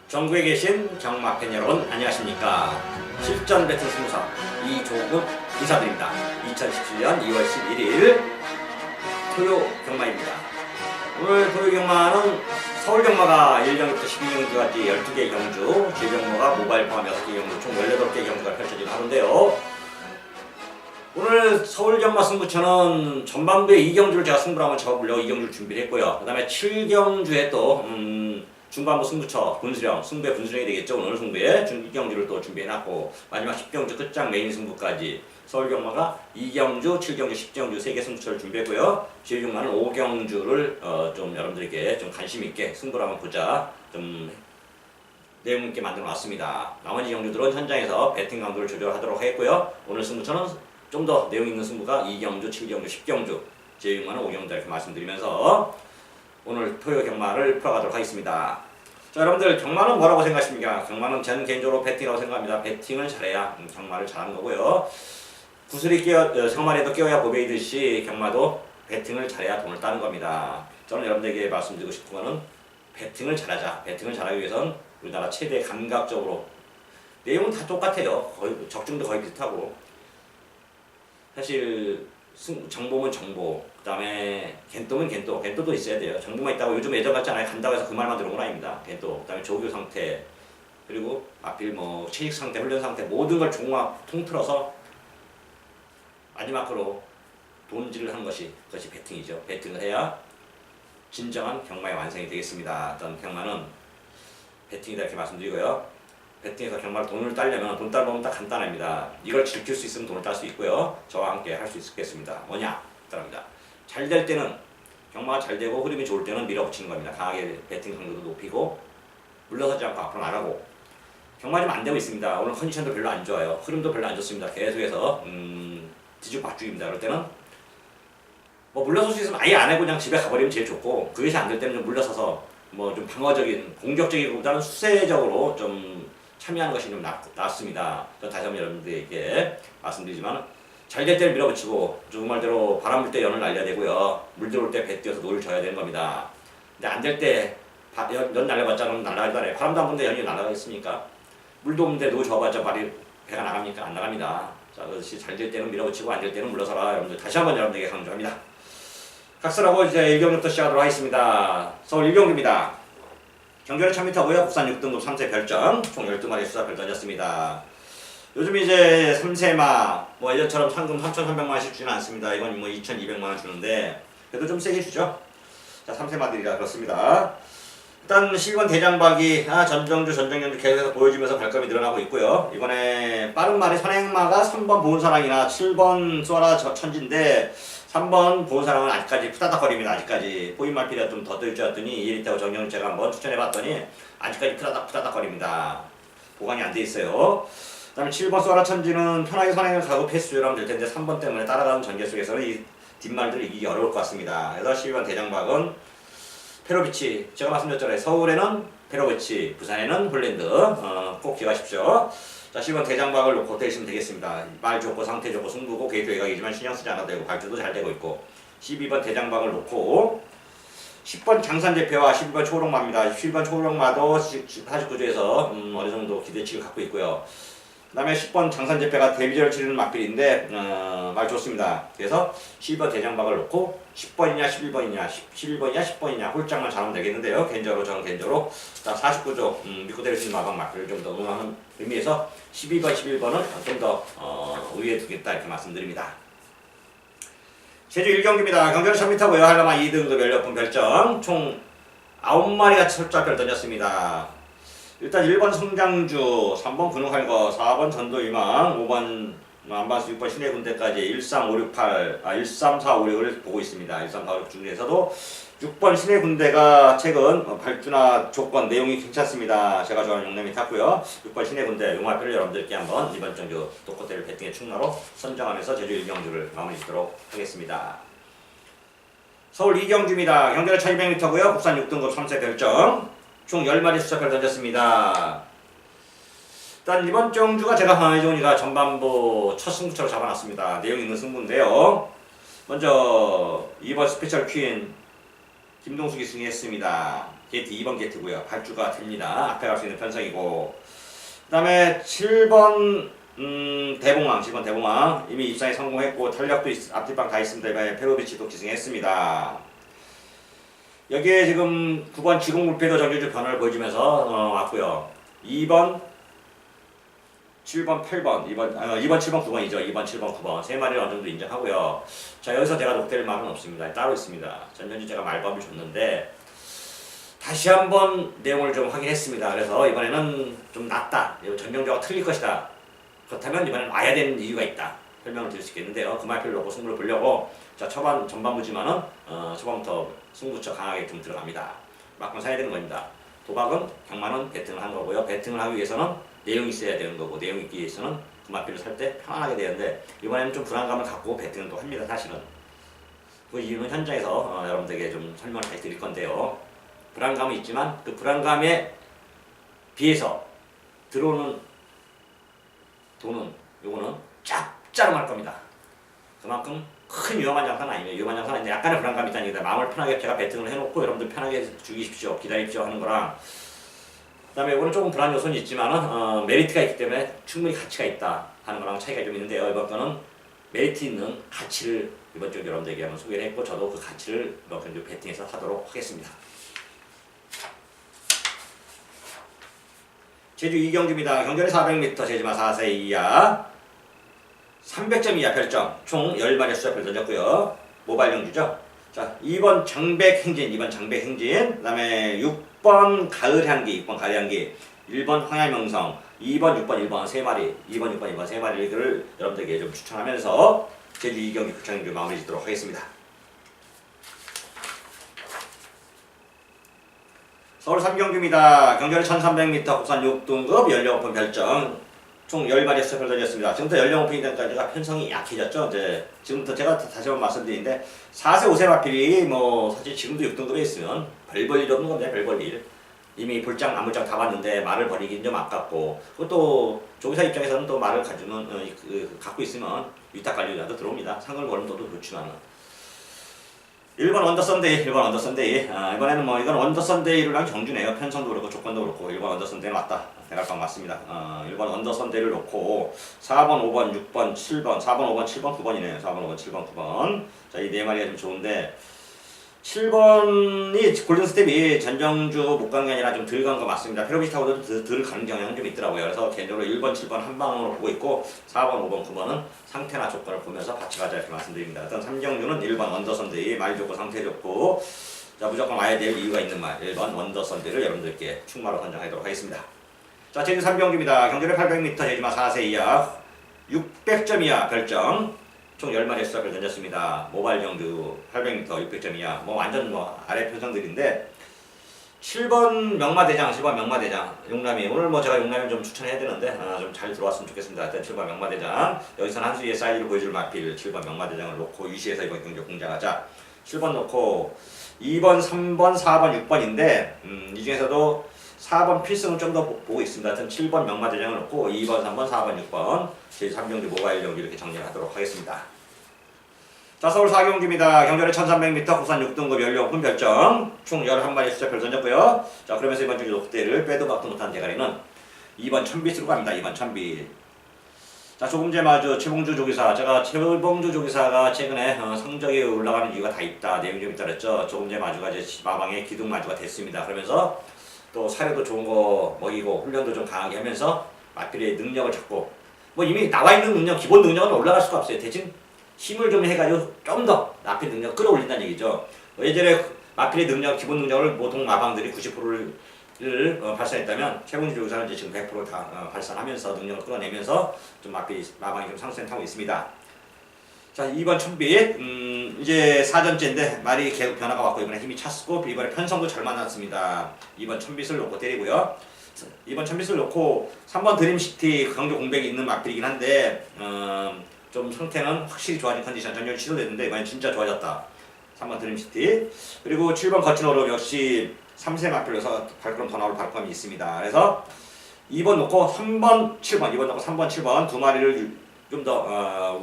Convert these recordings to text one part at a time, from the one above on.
전국에 계신 경마팬 여러분 안녕하십니까. 실전 배팅 승무사 이조국 인사드립니다. 2017년 2월 11일 토요 경마입니다. 오늘 토요 경마는 서울 경마가 1경기부터 12경기까지 12개 경주, 지경마가 모바일 포함 6개 경주, 총 18개 경주가 펼쳐지는 하루인데요. 오늘 서울 경마 승부처는 전반부에 2경주를 제가 승부를 한번 잡아보려고 2경주를 준비를 했고요. 그 다음에 7경주에 또 중반부 승부처 분수령, 승부의 분수령이 되겠죠. 오늘 승부에 2경주를 또 준비해놨고 마지막 10경주 끝장 메인 승부까지 서울 경마가 2경주, 7경주, 10경주 3개 승부처를 준비했고요. 지휘 경마는 5경주를 좀 여러분들에게 좀 관심 있게 승부를 한번 보자 좀 내용 있게 만들어 놨습니다. 나머지 경주들은 현장에서 배팅 강도를 조절하도록 하겠고요. 오늘 승부처는 좀 더 내용 있는 승부가 2경주, 7경주, 10경주, 지휘 경마는 5경주 이렇게 말씀드리면서 오늘 토요 경마를 풀어가도록 하겠습니다. 자, 여러분들 경마는 뭐라고 생각하십니까? 경마는 전 개인적으로 배팅이라고 생각합니다. 배팅을 잘해야 경마를 잘하는 거고요. 구슬이 성말에도 끼어야 보배이듯이 경마도 배팅을 잘해야 돈을 따는 겁니다. 저는 여러분들에게 말씀드리고 싶은 거는 배팅을 잘하자. 배팅을 잘하기 위해서는 우리나라 최대 감각적으로 내용은 다 똑같아요. 거의 적중도 거의 비슷하고 사실 정보면 정보, 그 다음에 겐또면 겐또, 겐또도 있어야 돼요. 정보만 있다고 요즘 예전 같지 않아요. 간다고 해서 그 말만 들어온 건 아닙니다. 겐또, 그 다음에 조교 상태, 그리고 앞필 뭐 체육 상태, 훈련 상태 모든 걸 종합 통틀어서 마지막으로 돈질을 하는 그것이 배팅이죠. 배팅을 해야 진정한 경마의 완성이 되겠습니다. 어떤 경마는 배팅이다 이렇게 말씀드리고요. 배팅에서 경마를 돈을 따려면 돈 따는 법은 딱 간단합니다. 이걸 지킬 수 있으면 돈을 딸 수 있고요. 저와 함께 할 수 있겠습니다. 뭐냐? 따릅니다. 잘 될 때는 경마가 잘 되고 흐름이 좋을 때는 밀어붙이는 겁니다. 강하게 배팅 강도도 높이고 물러서지 않고 앞으로 나가고 경마 좀 안 되고 있습니다. 오늘 컨디션도 별로 안 좋아요. 흐름도 별로 안 좋습니다. 계속해서 뒤죽박죽입니다. 그럴 때는 뭐 물러설 수 있으면 아예 안 하고 그냥 집에 가버리면 제일 좋고 그것이 안 될 때는 좀 물러서서 뭐 좀 방어적인 공격적이기보다는 수세적으로 좀 참여하는 것이 좀 낫습니다. 다시 한번 여러분들에게 말씀드리지만 잘 될 때는 밀어붙이고 조금 말대로 바람 불 때 연을 날려야 되고요. 물 들어올 때 배 뛰어서 노를 져야 되는 겁니다. 근데 안 될 때 연 날려봤자 날아가지도 않아요. 바람도 안 부는데 연이 날아가겠습니까? 물도 없는데 노 져봤자 배가 나갑니까? 안 나갑니다. 자, 그것이 잘 될 때는 밀어붙이고 안 될 때는 물러서라. 여러분들 다시 한번 여러분들에게 강조합니다. 각설하고 이제 1경기부터 시작하도록 하겠습니다. 서울 1경기입니다. 경주는 1000m고요. 국산 6등급 3세 별점 총 12마리 수사별 던졌습니다. 요즘 이제 3세마 뭐 예전처럼 상금 3,300만원씩 주지는 않습니다. 이건 뭐 2,200만원 주는데 그래도 좀 세게 주죠. 자, 3세마들이라 그렇습니다. 일단 12번 대장박이 전정경주 계속해서 보여주면서 발감이 늘어나고 있고요. 이번에 빠른 말이 선행마가 3번 보은사랑이나 7번 쏘라 천지인데 3번 보은사랑은 아직까지 푸다닥거립니다. 아직까지 포인말피가 좀 더 뜰 줄 알았더니 이리타고 정경을 제가 한번 추천해봤더니 아직까지 푸다닥거립니다. 보관이 안 돼 있어요. 그 다음에 7번 쏘라 천지는 편하게 선행을 가고 패스 조절하면 될 텐데 3번 때문에 따라가는 전개 속에서는 이 뒷말들을 이기기 어려울 것 같습니다. 그래서 12번 대장박은 페로비치, 제가 말씀드렸잖아요. 서울에는 페로비치, 부산에는 홀랜드 꼭 기억하십시오. 자, 10번 대장박을 놓고 때리시면 되겠습니다. 말 좋고 상태 좋고 승부고 게이트 외곽이지만 신경 쓰지 않아도 되고 발주도 잘 되고 있고 12번 대장박을 놓고 10번 장산제패와 12번 초록마입니다. 12번 초록마도 49조에서 어느 정도 기대치를 갖고 있고요. 그 다음에 10번 장산제패가 데뷔전을 치르는 막필인데 말 좋습니다. 그래서 12번 대장박을 놓고 10번이냐 11번이냐 11번이냐 10번이냐 홀짝만 잘하면 되겠는데요. 저는 개인적으로 49조 믿고 때릴 수 있는 마방 막필을 좀 더 응원하는 의미에서 12번 11번을 좀 더 우위에 두겠다 이렇게 말씀드립니다. 제주 1경기입니다. 경주는 1000m고요. 한라마 2등급 16분 별점 총 9마리가 철자별 던졌습니다. 일단 1번 성장주, 3번 근육할거, 4번 전도유망, 5번 안반수, 6번 신해군대까지 134566을 보고 있습니다. 134566 중에서도 6번 신해군대가 최근 발주나 조건 내용이 괜찮습니다. 제가 좋아하는 용남이 탔고요. 6번 신해군대 용화표를 여러분들께 한번 이번 정도 독거대를 배팅의 충나로 선정하면서 제주 1경주를 마무리 짓도록 하겠습니다. 서울 2경주입니다. 경주는 1200m고요. 국산 6등급 3세 별점 총 10마리 수사별 던졌습니다. 일단 이번 경주가 제가 강하게 좋으니까 전반부 첫 승부처로 잡아놨습니다. 내용 있는 승부인데요. 먼저 2번 스페셜 퀸 김동숙이 승리했습니다. 게이트 2번 게이트고요. 발주가 됩니다. 앞에 갈 수 있는 편성이고. 그 다음에 7번 대봉왕, 7번 대봉왕 이미 입상에 성공했고 탄력도 앞뒷방 다 있습니다. 이번에 페로비치도 기승했습니다. 여기에 지금 9번 지공불패도 정규주 변화를 보여주면서 왔고요. 2번, 7번, 8번, 2번, 7번, 9번이죠. 2번, 7번, 9번 세 마리를 어느 정도 인정하고요. 자, 여기서 제가 녹될 말은 없습니다. 따로 있습니다. 전현주 제가 말법을 줬는데 다시 한번 내용을 좀 확인했습니다. 그래서 이번에는 좀 낫다. 전경주가 틀릴 것이다. 그렇다면 이번에는 와야 되는 이유가 있다. 설명을 드릴 수 있겠는데요. 그 말표를 놓고 승부를 보려고 자 전반부지만은 초반부터 승부처 강하게 좀 들어갑니다. 막판 사야 되는 겁니다. 도박은 경마는 베팅을 한 거고요. 베팅을 하기 위해서는 내용이 있어야 되는 거고 내용이 있기 위해서는 그 말표를 살 때 편안하게 되는데 이번에는 좀 불안감을 갖고 베팅을 또 합니다. 사실은 그 이유는 현장에서 여러분들에게 좀 설명을 잘 드릴 건데요. 불안감은 있지만 그 불안감에 비해서 들어오는 돈은 요거는 짭짤할 겁니다. 그만큼 큰 위험한 장사는 아니에요. 위험한 장사는 이제 약간의 불안감이 있다는 얘기다. 마음을 편하게 제가 배팅을 해놓고 여러분들 편하게 즐기십시오. 기다리십시오 하는 거랑 그 다음에 이거는 조금 불안 요소는 있지만은 메리트가 있기 때문에 충분히 가치가 있다 하는 거랑 차이가 좀 있는데요. 이번 거는 메리트 있는 가치를 이번 주 여러분들에게 한번 소개를 했고 저도 그 가치를 이번 주 배팅해서 하도록 하겠습니다. 제주 이경주입니다. 경전에 400m 제주마 4세 이하 300점 이하 별점 총 10마리 수업을 던졌고요. 모바일 경주죠. 자, 2번 장백행진, 2번 장백행진, 그 다음에 6번 가을향기, 6번 가을향기, 1번 황야명성, 2번, 6번, 1번 3마리, 2번, 6번, 1번 3마리를 여러분들에게 좀 추천하면서 제주 이경주 극장경주 마무리 짓도록 하겠습니다. 서울 3경주입니다. 경전에 1300m 국산 6등급 연령 오픈 별점 총 10마리 수업을 던졌습니다. 지금부터 연령 오픈이 전까지가 편성이 약해졌죠. 이제 지금부터 제가 다시 한번 말씀드리는데 4세 5세 마필이 뭐 사실 지금도 6등급에 있으면 별 볼 일 없는 겁니다. 별 볼 일. 이미 볼장 나물장 다 봤는데 말을 버리긴 좀 아깝고 그것도 조기사 입장에서는 또 말을 갖고 있으면 위탁 관리라도 들어옵니다. 상을 걸으면 또 좋지만은 1번 원더선데이, 1번 원더선데이. 이번에는 뭐 이건 원더선데이를 한 경주네요. 편성도 그렇고 조건도 그렇고 1번 원더선데이 맞다. 대갈빵 맞습니다. 1번 원더선데이를 놓고 4번, 5번, 6번, 7번, 4번, 5번, 7번, 9번이네요. 4번, 5번, 7번, 9번. 자, 이 네 마리가 좀 좋은데 7번이 골든스텝이 전정주 못 간 게 아니라 좀 덜 간 거 맞습니다. 페로비스타보다 덜 가는 경향은 좀 있더라고요. 그래서 개인적으로 1번, 7번 한 방으로 보고 있고 4번, 5번, 9번은 상태나 조건을 보면서 같이 가자 이렇게 말씀드립니다. 일단 3경주는 1번 원더선데이 말 좋고 상태 좋고 자 무조건 와야 될 이유가 있는 말 1번 원더선데이를 여러분들께 충마로 선정하도록 하겠습니다. 자 제주 3경주입니다. 경주에 800m 제주마 4세 이하 600점 이하 별점 총 10마리 수업을 던졌습니다. 모바일 경주 800m 600점 이하 뭐 완전 뭐 아래 표정들인데 7번 명마대장, 7번 명마대장 용남이 오늘 뭐 제가 용남이 좀 추천해야 되는데 좀 잘 들어왔으면 좋겠습니다. 일단 7번 명마대장 여기서는 한수위의 사이즈를 보여줄 마필 7번 명마대장을 놓고 유시해서 이번 경주 공략하자. 7번 놓고 2번, 3번, 4번, 6번인데 이 중에서도 4번 필승을 좀 더 보고 있습니다. 하여튼 7번 명마대장을 놓고 2번, 3번, 4번, 6번 제3경주 모바일 경주 이렇게 정리하도록 하겠습니다. 자 서울 4경주입니다. 경전에 1300m 국산 6등급 연령 오픈 별점 총 11마리 수자표를 던졌고요. 자 그러면서 이번 주 녹대를 빼도 박도 못한 대가리는 2번 천빛으로 갑니다. 2번 천빛. 자 조금제 마주 최봉주 조기사 제가 최봉주 조기사가 최근에 성적이 올라가는 이유가 다 있다. 내용이 좀 있다 그랬죠. 조금제 마주가 이제 마방의 기둥 마주가 됐습니다. 그러면서 또 사료도 좋은 거 먹이고 훈련도 좀 강하게 하면서 마필의 능력을 잡고 뭐 이미 나와 있는 능력 기본 능력은 올라갈 수가 없어요. 대신 힘을 좀 해가지고 좀 더 마필 능력 끌어올린다는 얘기죠. 예전에 마필의 능력 기본 능력을 보통 마방들이 90%를 발산했다면 최봉주 조기사는 이제 지금 100% 발산하면서 능력을 끌어내면서 좀 마방이 좀 상승을 타고 있습니다. 자 2번 천빛 이제 4전째인데 말이 계속 변화가 왔고 이번에 힘이 찼고 이번에 편성도 잘 만났습니다. 2번 천빛을 놓고 때리고요. 2번 천빛을 놓고 3번 드림시티 경주 공백이 있는 마필이긴 한데 좀 상태는 확실히 좋아진 컨디션 전혀 시도됐는데 이번엔 진짜 좋아졌다. 3번 드림시티 그리고 7번 거친 오름 역시 3세 마필로서 발걸음 더 나올 발걸음이 있습니다. 그래서 2번 놓고 3번 7번 2번 놓고 3번 7번 두 마리를 좀 더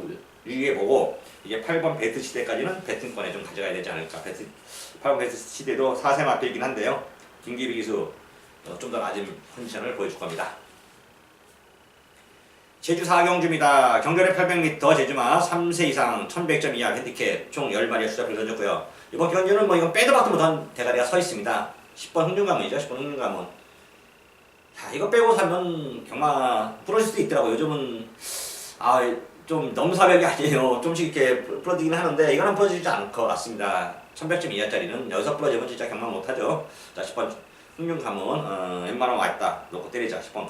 유의해보고 이게 8번 배트 시대까지는 배팅권에 좀 가져가야 되지 않을까. 8번 배트 시대도 4세 마필이긴 한데요. 김기비 기수 좀 더 낮은 컨디션을 보여줄 겁니다. 제주 4경주입니다. 경전에 800m, 제주마 3세 이상 1100점 이하 핸디캡 총 10마리의 수작을 던졌고요. 이번 경주는 뭐 이건 빼도 박도 못한 대가리가 서 있습니다. 10번 흥룡가문이죠. 10번 흥룡가문. 자, 이거 빼고 살면 경마 부러질 수도 있더라고요. 요즘은 좀 너무 사벽이 아니에요. 좀씩 이렇게 부러지긴 하는데 이거는 부러지지 않을 것 같습니다. 1100점 이하짜리는 여기서 부러지면 진짜 경마 못하죠. 자, 10번 흥룡가문 웬만하면 와있다. 놓고 때리자. 10번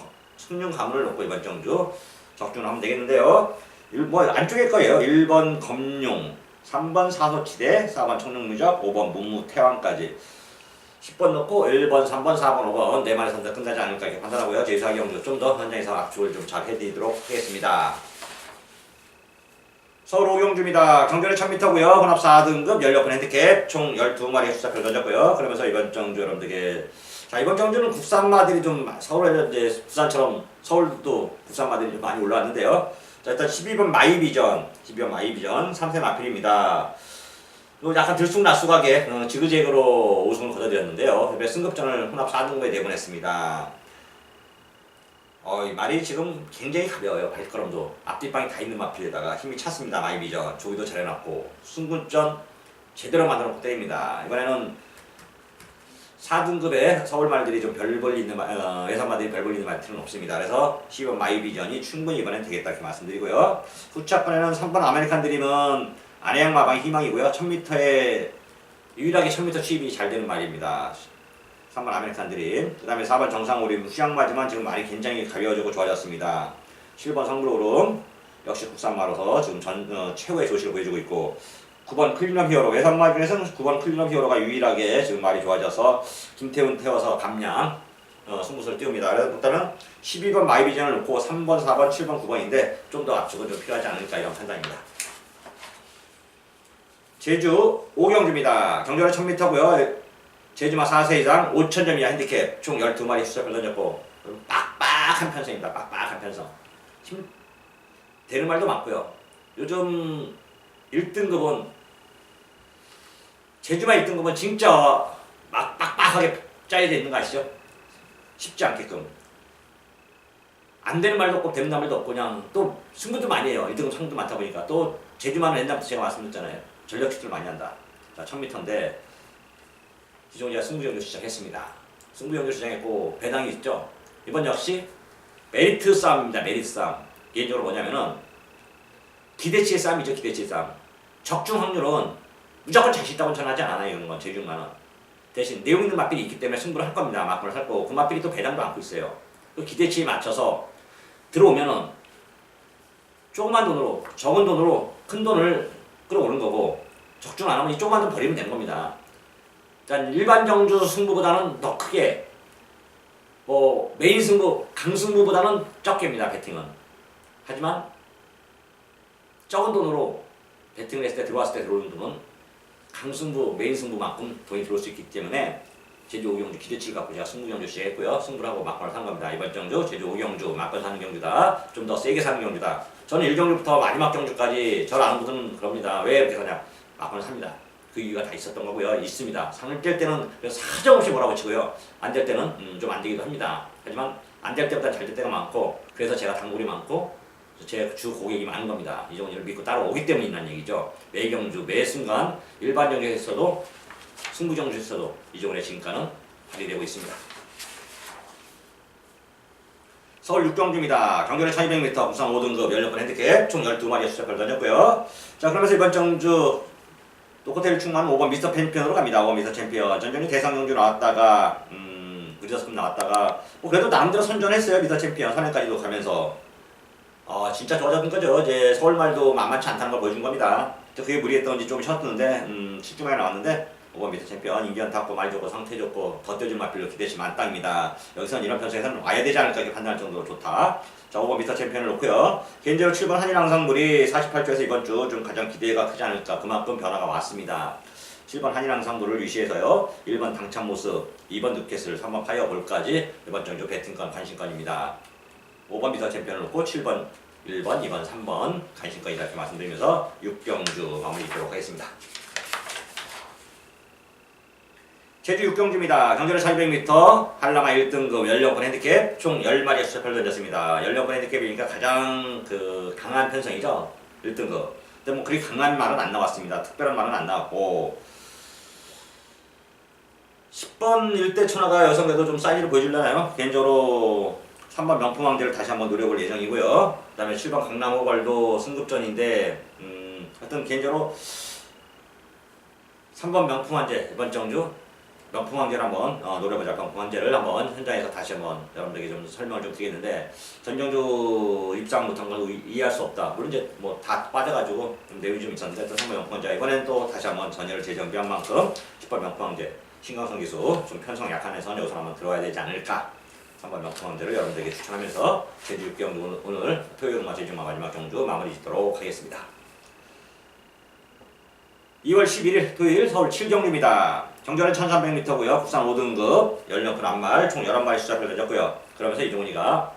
흥룡가문을 놓고 이번 경주 적중을 하면 되겠는데요. 뭐 안쪽일 거예요. 1번 검룡, 3번 사소치대, 4번 청룡무적, 5번 문무태왕까지 10번 넣고 1번, 3번, 4번, 5번 4마리 선수 끝나지 않을까 이렇게 판단하고요. 제주하기 경주 좀 더 현장에서 압축을 좀 잘 해드리도록 하겠습니다. 서울 5경주입니다. 경전에 1000m고요. 혼합 4등급 16번 핸디캡 총 12마리의 수작을 던졌고요. 그러면서 이번 경주 여러분들에게 자, 이번 경주는 국산마들이 좀 서울에 이제 부산처럼 서울도 국산마들이 좀 많이 올라왔는데요. 자, 일단 12번 마이비전 3세 마필입니다. 약간 들쑥날쑥하게 지그재그로 우승을 거둬들였는데요. 승급전을 혼합 4등급에 내보냈습니다. 이 말이 지금 굉장히 가벼워요. 발걸음도 앞뒷방이 다 있는 마필에다가 힘이 찼습니다. 마이비전 조기도 잘 해놨고 승군전 제대로 만들어놓고 때립니다. 이번에는 4등급의 서울말들이 좀 별 볼 있는 외산마들이 별 볼 있는 말들은 없습니다. 그래서 12번 마이비전이 충분히 이번엔 되겠다 이렇게 말씀드리고요. 후차권에는 3번 아메리칸 드림은 안해양 마방이 희망이고요. 1000m에 유일하게 1000m 취입이 잘 되는 말입니다. 3번 아메리칸 드림. 그 다음에 4번 정상오림 휴양마지만 지금 말이 굉장히 가벼워지고 좋아졌습니다. 7번 성불오름 역시 국산마로서 지금 최고의 조식을 보여주고 있고 9번 클리넘 히어로 외산마 중에서는 9번 클리넘 히어로가 유일하게 지금 말이 좋아져서 김태훈 태워서 감량 승부수를 띄웁니다. 그렇다면 12번 마이비전을 놓고 3번, 4번, 7번, 9번인데 좀 더 압축은 좀 필요하지 않을까 이런 판단입니다. 제주 5경주입니다. 경전에 1000m고요. 제주마 4세 이상 5000점 이하 핸디캡 총 12마리 수작을 던졌고 빡빡한 편성입니다. 빡빡한 편성. 되는 말도 많고요. 요즘 1등급은 제주마 1등급은 진짜 막 빡빡하게 짜여져 있는 거 아시죠? 쉽지 않게끔 안 되는 말도 없고 되는 말도 없고 그냥 또 승부도 많이 해요. 1등급 상도 많다 보니까 또 제주마는 옛날부터 제가 말씀드렸잖아요. 전력 축구를 많이 한다. 자, 1000m인데 기존이가 승부연주 시작했습니다. 승부연주 시작했고 배당이 있죠. 이번 역시 메리트 싸움입니다. 메리트 싸움. 개인적으로 뭐냐면은 기대치의 싸움이죠. 기대치의 싸움. 적중 확률은 무조건 자신 있다고는 전하지 않아요. 이런 건 제중만은. 대신 내용 있는 맛필이 있기 때문에 승부를 할 겁니다. 맛을 살 거고 그 맛필이 또 배당도 안고 있어요. 그 기대치에 맞춰서 들어오면은 조그만 돈으로 적은 돈으로 큰 돈을 끌어오는 거고 적중 안 하면 이 조그만 돈 버리면 되는 겁니다. 일단 일반 경주 승부보다는 더 크게 뭐 메인 승부, 강승부보다는 적게입니다. 배팅은. 하지만 적은 돈으로 배팅을 했을 때 들어왔을 때 들어오는 돈은 강승부, 메인 승부만큼 돈이 들어올 수 있기 때문에 제주 5경주 기대치를 갖고 제가 승부경주 시작했고요. 승부를 하고 막판을 산 겁니다. 이번 경주 제주 5경주 막판 사는 경주다. 좀 더 세게 사는 경주다. 저는 1경주부터 마지막 경주까지 저를 아는 분들은 그럽니다. 왜 이렇게 사냐? 막판을 삽니다. 그 이유가 다 있었던 거고요. 있습니다. 상을 뗄 때는 사정없이 뭐라고 치고요. 안 될 때는 좀 안 되기도 합니다. 하지만 안 될 때보다 잘 될 때가 많고 그래서 제가 단골이 많고 제 주 고객이 많은 겁니다. 이종훈이를 믿고 따라오기 때문에 있는 얘기죠. 매 경주, 매 순간 일반 경주에서도 승부 경주에서도 이종훈의 진가는 발휘되고 있습니다. 서울 6경주입니다. 경전에 1200m 부산 5등급 16번 핸디캡 총 12마리의 수작을 던졌고요. 자, 그러면서 이번 경주 노코텔 충만 5번 미스터 챔피언으로 갑니다. 5번 미스터 챔피언. 전전이 대상 경주 나왔다가 의자스급 나왔다가 그래도 나름대로 선전했어요. 미스터 챔피언 3회까지도 가면서 진짜 좋아졌던 거죠. 이제 서울말도 만만치 않다는 걸 보여준 겁니다. 그게 무리했던지 좀 쉬었는데 7주만에 나왔는데 5번 미스터 챔피언 인기한 탔고 말 좋고 상태 좋고 덧대줄 맛별로 기대치 만땅입니다. 여기서는 이런 편성에서는 와야 되지 않을까 이렇게 판단할 정도로 좋다. 자, 5번 미스터 챔피언을 놓고요. 개인적으로 7번 한일항상물이 48조에서 이번 주 좀 가장 기대가 크지 않을까 그만큼 변화가 왔습니다. 7번 한일항상물을 유시해서요. 1번 당찬 모습, 2번 뉴캐슬, 3번 파이어볼까지 이번 주 배팅권 관심권입니다. 5번 미스터 챔피언을 놓고 7번, 1번, 2번, 3번 관심권이다 이렇게 말씀드리면서 6경주 마무리 짓도록 하겠습니다. 제주 6경주입니다. 경주는 1200m, 한라마 1등급 연령권 핸디캡 총 10마리의 수첩을 던졌습니다. 연령권 핸디캡이니까 가장 강한 편성이죠. 1등급. 근데 뭐 그리 강한 말은 안 나왔습니다. 특별한 말은 안 나왔고 10번 일대 천하가 여성대도 좀 사이즈를 보여주려나요? 개인적으로 3번 명품왕제를 다시 한번 노려볼 예정이고요. 그 다음에 7번 강남호걸도 승급전인데 하여튼 개인적으로 3번 명품왕제 이번 정주 명품왕제를 한번 노려보자. 명품왕제를 한번 현장에서 다시 한번 여러분들에게 좀 설명을 좀 드리겠는데 전정주 입상 못한 걸 이해할 수 없다. 물론 이제 뭐 다 빠져가지고 내용이 좀 있었는데 또 3번 명품왕제 이번엔 또 다시 한번 전열을 재정비한 만큼 10번 명품왕제 신강성 기수 좀 편성 약한 애선 여기서 한번 들어와야 되지 않을까. 3번 명품왕제를 여러분들에게 추천하면서 제주 6경주 오늘 토요일 제주 마지막 경주 마무리 짓도록 하겠습니다. 2월 11일 토요일 서울 7경주입니다. 경주는 1300m고요. 국산 5등급 연령권 앞말 총 11마리 수작을 던졌고요. 그러면서 이종훈이가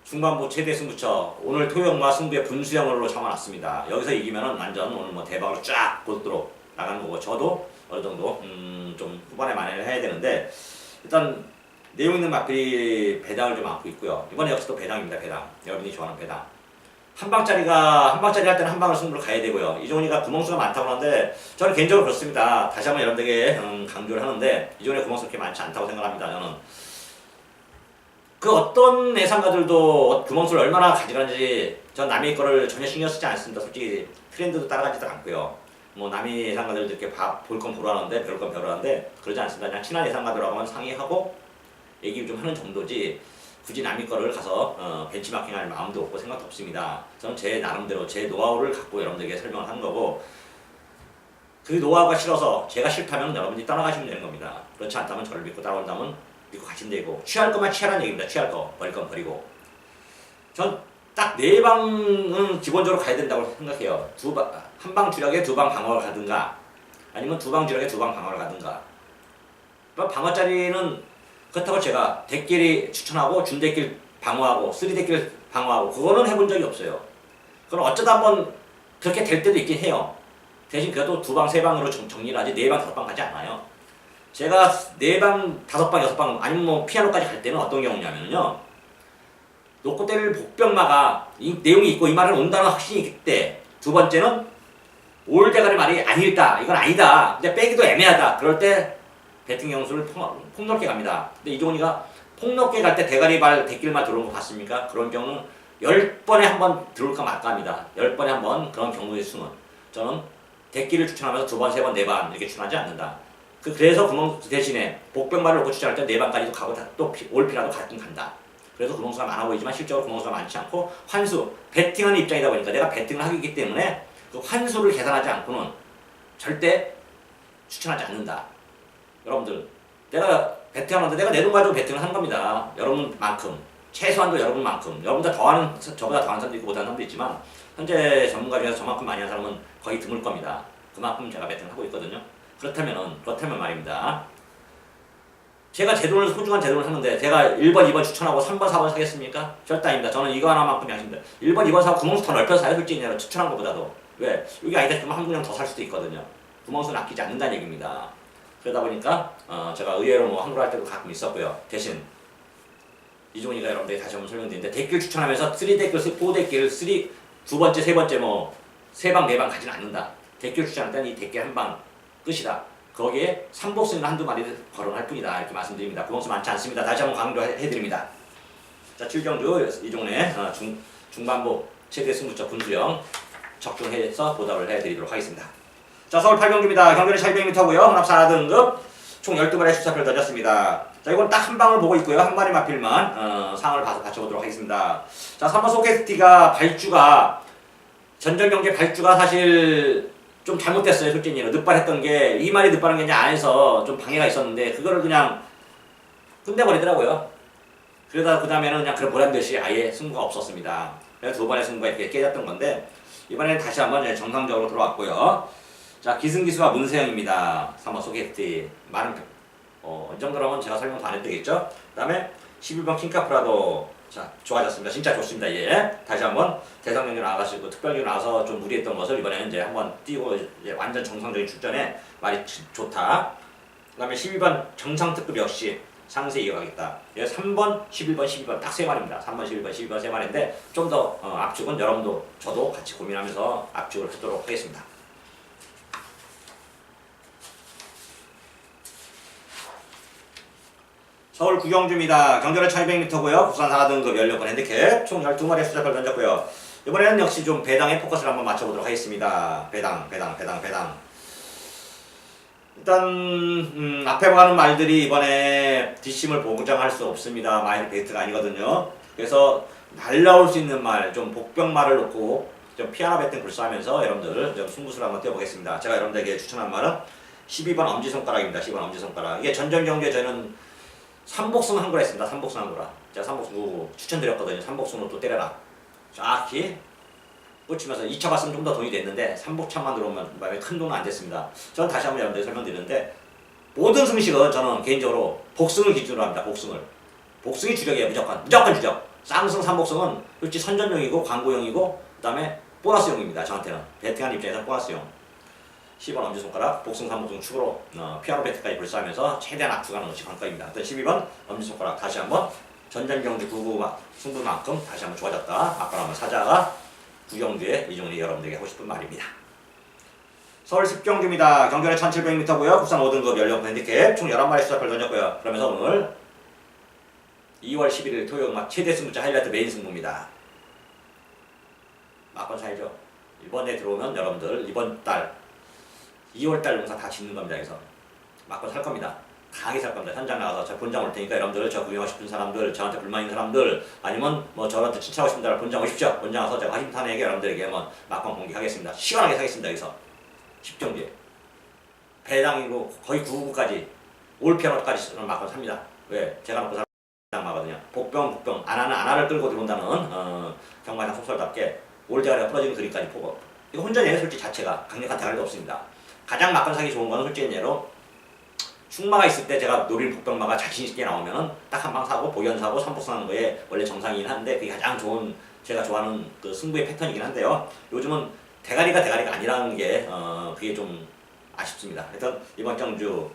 중반부 최대 승부처 오늘 토요일마 승부의 분수형으로 참아놨습니다. 여기서 이기면은 완전 오늘 뭐 대박으로 쫙 곧도록 나가는 거고 저도 어느 정도 좀 후반에 만회를 해야 되는데 일단 내용 있는 맛들이 배당을 좀 안고 있고요. 이번에 역시 또 배당입니다. 배당. 여러분이 좋아하는 배당. 한 방짜리 할 때는 한 방을 승부를 가야 되고요. 이종훈이가 구멍수가 많다고 하는데 저는 개인적으로 그렇습니다. 다시 한번 여러분들에게 강조를 하는데 이종훈이 구멍수 그렇게 많지 않다고 생각합니다. 저는 그 어떤 예상가들도 구멍수를 얼마나 가져가는지 전 남의 거를 전혀 신경 쓰지 않습니다. 솔직히 트렌드도 따라가지도 않고요. 뭐 남의 예상가들 이렇게 볼 건 보러 하는데 배울 건 배우러 하는데 그러지 않습니다. 그냥 친한 예상가들하고만 상의하고 얘기 좀 하는 정도지 굳이 남의 거를 가서 벤치마킹할 마음도 없고 생각도 없습니다. 저는 제 나름대로 제 노하우를 갖고 여러분들에게 설명을 하는 거고 그 노하우가 싫어서 제가 싫다면 여러분들이 떠나가시면 되는 겁니다. 그렇지 않다면 저를 믿고 따라온다면 믿고 가시면 되고 취할 거면 취하라는 얘기입니다. 취할 거 버릴 건 버리고 전 딱 4방은 기본적으로 가야 된다고 생각해요. 한 방 주력에 2방 방어를 가든가 아니면 2방 주력에 2방 방어를 가든가 방어짜리는 그렇다고 제가 대끼리 추천하고 준대끼리 방어하고 3대끼리 방어하고 그거는 해본 적이 없어요. 그건 어쩌다 한번 그렇게 될 때도 있긴 해요. 대신 그래도 2방, 3방으로 정리를 하지 4방, 5방 가지 않아요. 제가 4방, 5방, 6방 아니면 뭐 피아노까지 갈 때는 어떤 경우냐면요. 놓고 때릴 복병마가 이 내용이 있고 이 말은 온다는 확신이 있기 때 두 번째는 올 대가리 말이 아니다. 이건 아니다. 근데 빼기도 애매하다. 그럴 때 배팅 경수를 폭넓게 갑니다. 근데 이종훈이가 폭넓게 갈 때 대가리발 대길만 들어온 거 봤습니까? 그런 경우는 10번에 한 번 들어올까 말까 합니다. 10번에 한 번 그런 경우의 수는 저는 대길을 추천하면서 2번, 3번, 4번 이렇게 추천하지 않는다. 그래서 구멍 대신에 복병말을 놓고 추천할 때 4번까지도 가고 또 올피라도 가끔 간다. 그래서 구멍수가 많아 보이지만 실제로 구멍수가 많지 않고 환수, 배팅하는 입장이다 보니까 내가 배팅을 하기 때문에 그 환수를 계산하지 않고는 절대 추천하지 않는다. 여러분들 내가 배팅하는데 내가 내 돈 가지고 배팅을 하는 겁니다. 여러분만큼 최소한도 여러분만큼 여러분보다 더하는 저보다 더하는 사람도 있고 못하는 사람도 있지만 현재 전문가 중에서 저만큼 많이 하는 사람은 거의 드물 겁니다. 그만큼 제가 배팅을 하고 있거든요. 그렇다면 말입니다. 제가 제 돈을 소중한 제 돈을 샀는데 제가 1번, 2번 추천하고 3번, 4번 사겠습니까? 절대 아닙니다. 저는 이거 하나만큼 양심입니다. 1번, 2번 사고 구멍수 더 넓혀서 사요. 솔직히 내가 추천한 것보다도. 왜? 여기 아니다 싶으면 한 군데 더 살 수도 있거든요. 구멍수는 아끼지 않는다는 얘기입니다. 그러다 보니까 제가 의외로 뭐 한글 할 때도 가끔 있었고요. 대신 이종훈이가 여러분들이 다시 한번 설명드리는데 대길 추천하면서 3대길, 4대길, 두 번째, 세 번째 뭐 3방, 4방 가지는 않는다. 대길 추천할 때는 이 대길 한 방 끝이다. 거기에 삼복승을 한두 마리 거론할 뿐이다. 이렇게 말씀드립니다. 구멍수 많지 않습니다. 다시 한번 강조해드립니다. 자, 7경주 이종훈의 중반부 최대 승부처 분수형 적중해서 보답을 해드리도록 하겠습니다. 자, 서울 8경주입니다. 경주는 1200m고요. 혼합 4등급 총 12마리의 수사표를 던졌습니다. 자, 이건 딱 한 방을 보고 있고요. 한 마리 마필만 상을 봐서 받쳐보도록 하겠습니다. 자, 3번 소케스티가 발주가 전전경기 발주가 사실 좀 잘못됐어요. 솔직히 늑발했던 게 이 마리 늑발한 게 이제 안에서 좀 방해가 있었는데 그거를 그냥 끝내버리더라고요. 그러다 그 다음에는 그냥 그런 보란 듯이 아예 승부가 없었습니다. 그래서 두 번의 승부가 이렇게 깨졌던 건데 이번에는 다시 한번 정상적으로 들어왔고요. 자, 기승기수와 문세영입니다. 3번 소개팅 많은 이 정도라면 제가 설명 다 안 해도 되겠죠. 그 다음에 11번 킹카프라도 자, 좋아졌습니다. 진짜 좋습니다. 예. 다시 한번 대상경기 나가시고 특별경기 나와서 좀 무리했던 것을 이번에는 이제 한번 띄고 이제 완전 정상적인 출전에 말이 좋다. 그다음에 12번 정상특급 역시 상세 이어가겠다. 예, 3번, 11번, 12번 딱 세 마리입니다. 3번, 11번, 12번 세 마리인데 좀 더 압축은 여러분도 저도 같이 고민하면서 압축을 하도록 하겠습니다. 서울 구경주입니다. 경전은 1200m고요. 국산 4등급 16번 핸디캡 총 12마리의 수작을 던졌고요. 이번에는 역시 좀 배당에 포커스를 한번 맞춰보도록 하겠습니다. 배당. 일단 앞에 가는 말들이 이번에 뒷심을 보장할 수 없습니다. 마이너 베이트가 아니거든요. 그래서 날라올 수 있는 말, 좀 복병말을 놓고 좀 피아노 배팅 불사하면서 여러분들 좀 승부수를 한번 띄워보겠습니다. 제가 여러분들에게 추천한 말은 12번 엄지손가락입니다. 12번 엄지손가락. 이게 전전 경기에 저는 3복승 한 거라 했습니다. 3복승 한 거라. 제가 3복승 추천드렸거든요. 3복승으로 또 때려라. 정확히 꽂히면서 2차 봤으면 좀 더 돈이 됐는데 3복차만 들어오면 큰 돈은 안 됐습니다. 저는 다시 한번 여러분들 설명드리는데 모든 승식은 저는 개인적으로 복승을 기준으로 합니다. 복승이 주력이에요. 무조건 주력. 쌍승 3복승은 솔직히 선전용이고 광고용이고 그 다음에 보너스용입니다. 저한테는 배팅하는 입장에서 보너스용. 10번 엄지손가락, 복승 3복승 축으로 피아노 배트까지 불사하면서 최대한 압축하는 것이 관건입니다. 어떤 12번 엄지손가락 다시 한번 전전경주 9구 승부만큼 다시 한번 좋아졌다. 아까 한번 사자가 구경주에 이종훈이 여러분들에게 하고 싶은 말입니다. 서울 10경주입니다. 경전에 1700m고요. 국산 5등급 16번 핸디캡 총 11마리 수작을 던졌고요. 그러면서 오늘 2월 11일 토요일 최대 승부자 하이라이트 메인 승부입니다. 막건 사이죠. 이번에 들어오면 여러분들 이번 달 2월달 농사 다 짓는 겁니다. 그래서 막건 살 겁니다. 강하게 살 겁니다. 현장 나가서 저 본장 올 테니까 여러분들 저 구경하고 싶은 사람들, 저한테 불만 있는 사람들, 아니면 뭐 저한테 칭찬하고 싶은 사람 본장 오십시오. 본장 와서 제가 화심탄회하게 여러분들에게 한번 막건 공개하겠습니다. 시원하게 사겠습니다. 여기서 10경기에 배당이고 거의 9구까지 올 피아노까지 막건 삽니다. 왜? 제가 놓고 사람 마거든요. 복병 안하를 끌고 들어온다는 경마장 속설답게 올 대가리가 부러지는 그림까지 보고 이거 혼전이에요. 솔직히 자체가 강력한 대가리도 없습니다. 가장 막건 사기 좋은 거는 솔직히 예로 충마가 있을 때 제가 노린 복병마가 자신있게 나오면은 딱 한 방 사고 보견 사고 3복승 하는 거에 원래 정상이긴 한데 그게 가장 좋은 제가 좋아하는 그 승부의 패턴이긴 한데요. 요즘은 대가리가 아니라는 게 그게 좀 아쉽습니다. 하여튼 이번 경주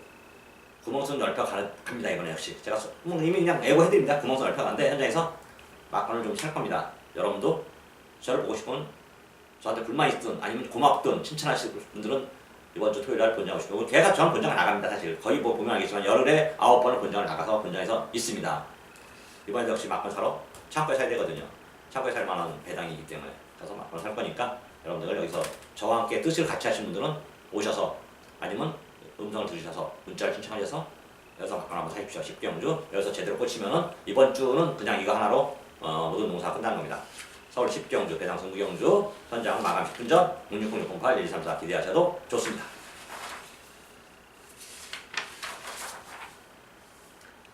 구멍선 넓혀 갑니다. 이번에 역시 제가 이미 그냥 예고해드립니다. 구멍선 넓혀 가는데 현장에서 막건을 좀 살 겁니다. 여러분도 저를 보고 싶은 저한테 불만 있든 아니면 고맙든 칭찬하실 분들은 이번 주 토요일 날 본장 오시고 걔가 저는 본장을 나갑니다. 사실 거의 뭐 보면 알겠지만 열흘에 9번을 본장을 나가서 본장에서 있습니다. 이번에 역시 막건 사러 창고에 사야 되거든요. 창고에 살 만한 배당이기 때문에 가서 막건 살 거니까 여러분들 여기서 저와 함께 뜻을 같이 하신 분들은 오셔서 아니면 음성을 들으셔서 문자를 신청하셔서 여기서 막건 한번 사십시오. 10경주 여기서 제대로 꽂히면은 이번 주는 그냥 이거 하나로 모든 농사가 끝나는 겁니다. 서울 10경주 배당 승부경주 현장 마감 10분 전 060608-1234 기대하셔도 좋습니다.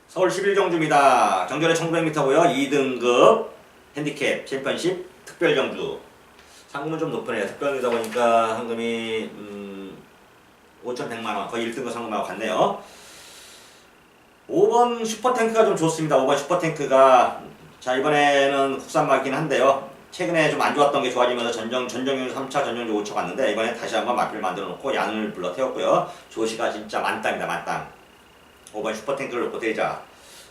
서울 11경주입니다. 경전에 1500m고요. 2등급 핸디캡 챔피언십 특별경주 상금은 좀 높으네요. 특별경주다 보니까 상금이 5,100만원 거의 1등급 상금하고 같네요. 5번 슈퍼탱크가 좀 좋습니다. 5번 슈퍼탱크가 자 이번에는 국산마긴 한데요. 최근에 좀 안 좋았던 게 좋아지면서 전정용 3차, 전정용 5차 갔는데 이번에 다시 한번 마필을 만들어 놓고 양을 불러 태웠고요. 조시가 진짜 만땅입니다. 만땅. 5번 슈퍼탱크를 놓고 때리자.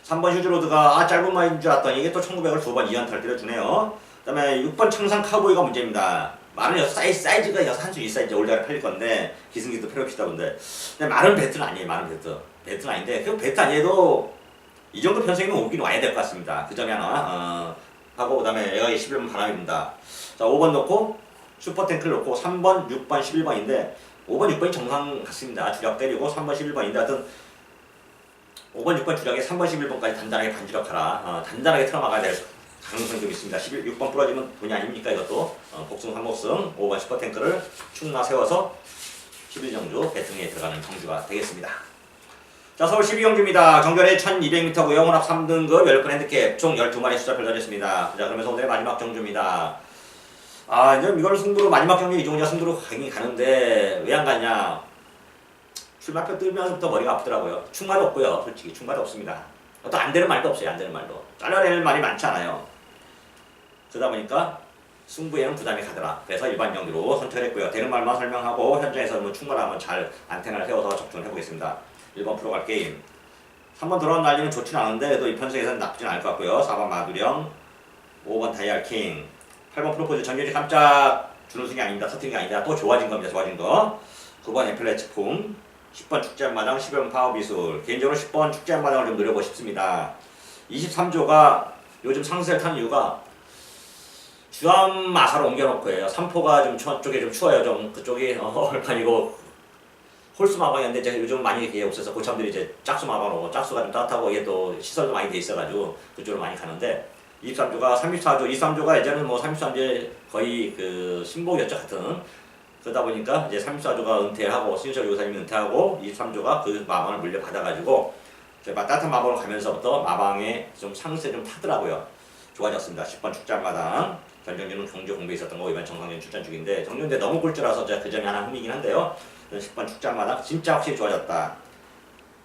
3번 휴즈로드가 짧은 마인 줄 알았더니 이게 또 1900을 2번 2연타를 때려주네요. 그 다음에 6번 청산 카우보이가 문제입니다. 말은 사이즈가 한수 1사이즈 올다가 팔릴 건데 기승기도 필요합시다 근데 말은 배트는 아니에요. 말은 배트는 아닌데 그 배트 아니어도 이 정도 편성이면 오긴 와야 될 것 같습니다. 그 점이 하나 하고 그 다음에 애가게 11번 바람입니다. 자 5번 넣고 슈퍼탱크를 넣고 3번, 6번, 11번인데 5번, 6번이 정상 같습니다. 주력 때리고 3번, 11번인데 하여튼 5번, 6번 주력에 3번, 11번까지 단단하게 반주력하라. 단단하게 틀어막아야 될 가능성이 좀 있습니다. 6번 부러지면 돈이 아닙니까 이것도. 복승 3복승 5번 슈퍼탱크를 축나 세워서 11경주 배팅에 들어가는 경주가 되겠습니다. 자 서울 12경주입니다. 경전에 1200m고요. 혼합 3등급 10번 핸디캡 총 12마리 수작을 던졌습니다. 자 그러면서 오늘의 마지막 경주입니다. 이제 이걸 승부로 마지막 경주 이종훈이가 승부로 가긴 가는데 왜 안 갔냐. 출마표 뜨면서부터 머리가 아프더라고요. 충마도 없고요. 솔직히 충마도 없습니다. 또 안 되는 말도 없어요. 안 되는 말도. 잘라낼 말이 많지 않아요. 그러다 보니까 승부에는 부담이 가더라. 그래서 일반 경기로 선택을 했고요. 되는 말만 설명하고 현장에서 뭐 충분하면 잘 안테나를 세워서 접근을 해보겠습니다. 1번 프로갈 게임. 3번 들어온 날리는 좋지는 않은데 그래도 이 편성에서는 나쁘진 않을 것 같고요. 4번 마두령, 5번 다이알 킹, 8번 프로포즈. 전개지 깜짝 준우승이 아닙니다. 터트린 게 아니다. 또 좋아진 겁니다. 좋아진 거. 9번 에필레츠풍, 10번 축제한마당, 11번 파워비술. 개인적으로 10번 축제한마당을 좀 노려보고 싶습니다. 23조가 요즘 상승을 탄 이유가 주암 마사로 옮겨놓고 해요. 삼포가 좀 쪽에 좀 추워요. 좀 그쪽이 얼판이고 홀수 마방이었는데 제가 요즘 많이 이게 없어서 고참들이 이제 짝수 마방으로 짝수가 좀 따뜻하고 이게 또 시설도 많이 돼 있어가지고 그쪽으로 많이 가는데 23조가 34조, 23조가 예전에는 뭐 33조에 거의 그 신복이었죠 같은. 그러다 보니까 이제 34조가 은퇴하고 신철 요사님이 은퇴하고 23조가 그 마방을 물려받아가지고 제가 따뜻한 마방으로 가면서부터 마방에 좀 상세 좀 타더라고요. 좋아졌습니다. 10번 축제마당. 전정준은 경주 공부에 있었던 거고 이번 정상전 출전 중인데 정준대 너무 꼴찌라서 제가 그 점이 하나 흠이긴 한데요. 10번 축제마당 진짜 확실히 좋아졌다.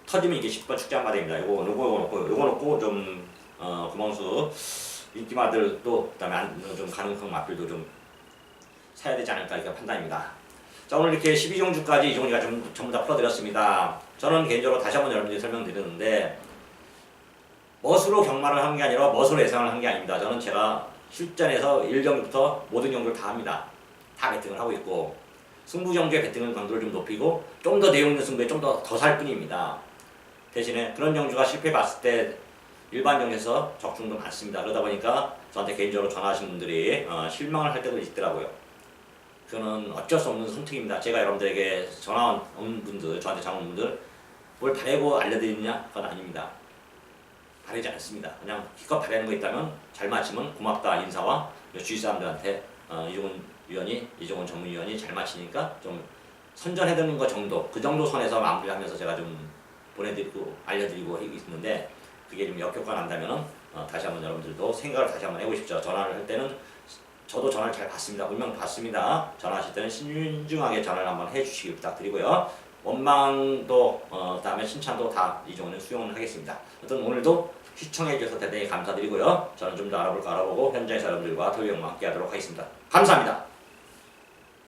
터지면 이게 10번 축제마당입니다. 요거 놓고 좀 구멍수 인기마들도 그다음에 좀 가능성 맛들도 좀 사야 되지 않을까 이렇게 판단입니다. 자, 오늘 이렇게 12종주까지 이종리가 좀 전부 다 풀어드렸습니다. 저는 개인적으로 다시 한번 여러분들이 설명드리는데 멋으로 경마를 한 게 아니라 멋으로 예상을 한 게 아닙니다. 저는 제가 실전에서 1경기부터 모든 경기를 다 합니다. 다 배팅을 하고 있고 승부 경주의 배팅을 강도를 좀 높이고 좀 더 내용 있는 승부에 좀 더 살 뿐입니다. 대신에 그런 경주가 실패 봤을 때 일반 경기에서 적중도 많습니다. 그러다 보니까 저한테 개인적으로 전화하신 분들이 실망을 할 때도 있더라고요. 그거는 어쩔 수 없는 선택입니다. 제가 여러분들에게 전화 온 분들, 저한테 전화 온 분들 뭘 바라고 알려드리느냐? 그건 아닙니다. 바라지 않습니다. 그냥 기껏 바라는 거 있다면 잘 맞히면 고맙다 인사와 주위 사람들한테 이종훈 위원이, 이종훈 전문위원이 잘 맞히니까 좀 선전해드리는 것 정도, 그 정도 선에서 마무리하면서 제가 좀 보내드리고 알려드리고 있는데 그게 좀 역효과가 난다면 다시 한번 여러분들도 생각을 다시 한번 해보십시오. 전화를 할 때는 저도 전화를 잘 받습니다. 분명 받습니다. 전화하실 때는 신중하게 전화를 한번 해주시길 부탁드리고요. 원망도 그다음에 칭찬도 다 이종훈은 수용을 하겠습니다. 어떤 오늘도 시청해 주셔서 대단히 감사드리고요. 저는 좀 더 알아보고 현장에서 여러분들과 토요일과 함께 하도록 하겠습니다. 감사합니다.